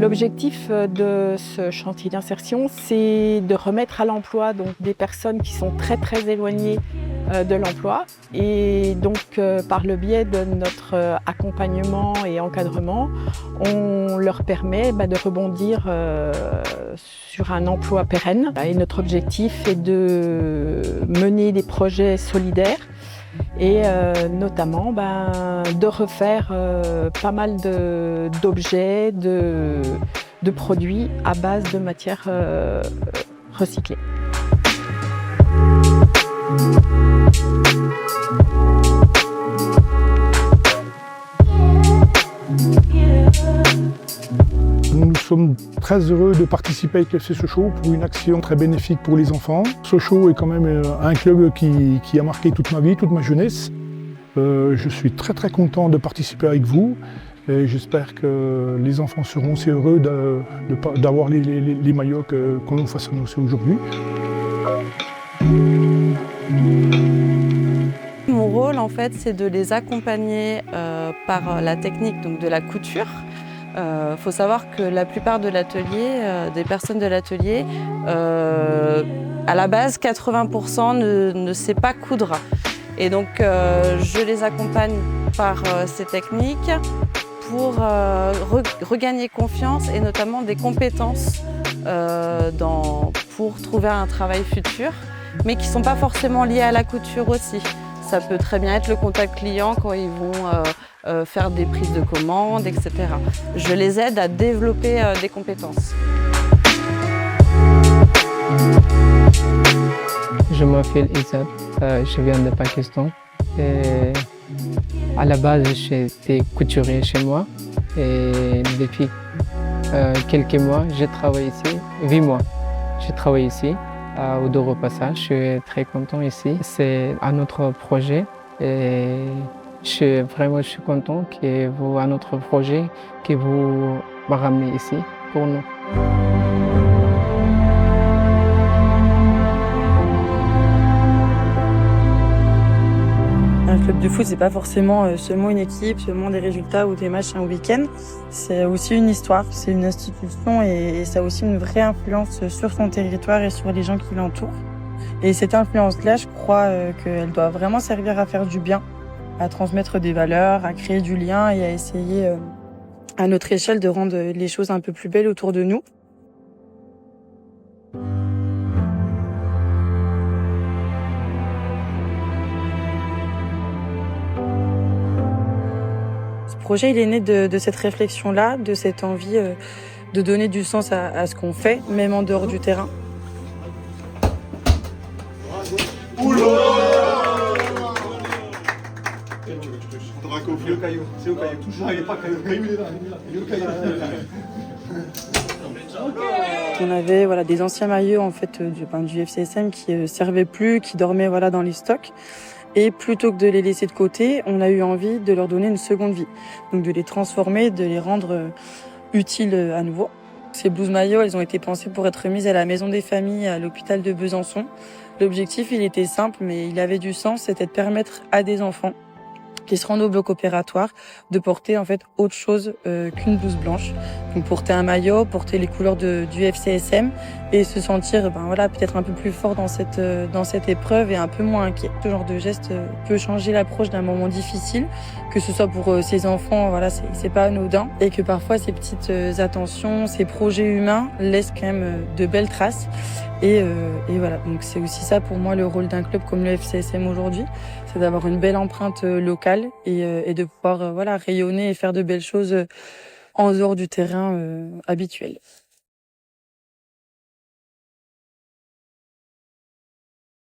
L'objectif de ce chantier d'insertion, c'est de remettre à l'emploi donc, des personnes qui sont très éloignées de l'emploi. Et donc, par le biais de notre accompagnement et encadrement, on leur permet de rebondir sur un emploi pérenne. Et notre objectif est de mener des projets solidaires et notamment de refaire pas mal d'objets, de produits à base de matières recyclées. Nous sommes très heureux de participer avec le FC Sochaux pour une action très bénéfique pour les enfants. Sochaux est quand même un club qui a marqué toute ma vie, toute ma jeunesse. Je suis très content de participer avec vous et j'espère que les enfants seront aussi heureux d'avoir les maillots qu'on nous façonne aussi aujourd'hui. Mon rôle, en fait, c'est de les accompagner par la technique donc, de la couture. Faut savoir que la plupart de l'atelier, des personnes de l'atelier, à la base, 80% ne sait pas coudre. Et donc, je les accompagne par ces techniques pour regagner confiance et notamment des compétences pour trouver un travail futur, mais qui ne sont pas forcément liées à la couture aussi. Ça peut très bien être le contact client quand ils vont faire des prises de commandes, etc. Je les aide à développer des compétences. Je m'appelle Isab, je viens de Pakistan. Et à la base, j'étais couturier chez moi. Et depuis quelques mois, je travaille ici, 8 mois. Je travaille ici, au Doro Passage. Je suis très content ici. C'est un autre projet. Et je suis content que vous, un autre projet que vous ramenez ici pour nous. Un club de foot, c'est pas forcément seulement une équipe, seulement des résultats ou des matchs un week-end. C'est aussi une histoire, c'est une institution et ça a aussi une vraie influence sur son territoire et sur les gens qui l'entourent. Et cette influence-là, je crois qu'elle doit vraiment servir à faire du bien, à transmettre des valeurs, à créer du lien et à essayer à notre échelle de rendre les choses un peu plus belles autour de nous. Ce projet, il est né de cette réflexion-là, de cette envie de donner du sens à ce qu'on fait, même en dehors du terrain. On avait des anciens maillots en fait, du FCSM qui servaient plus, qui dormaient dans les stocks. Et plutôt que de les laisser de côté, on a eu envie de leur donner une seconde vie. Donc de les transformer, de les rendre utiles à nouveau. Ces blouses maillots, elles ont été pensées pour être mises à la maison des familles, à l'hôpital de Besançon. L'objectif, il était simple, mais il avait du sens, c'était de permettre à des enfants qui se rendent au bloc opératoire de porter en fait autre chose qu'une blouse blanche. Donc porter un maillot, porter les couleurs du FCSM et se sentir peut-être un peu plus fort dans cette épreuve et un peu moins inquiet. Ce genre de geste peut changer l'approche d'un moment difficile, que ce soit pour ces enfants, c'est pas anodin et que parfois ces petites attentions, ces projets humains laissent quand même de belles traces. Et voilà, donc c'est aussi ça pour moi le rôle d'un club comme le FCSM aujourd'hui, c'est d'avoir une belle empreinte locale et de pouvoir rayonner et faire de belles choses en dehors du terrain habituel.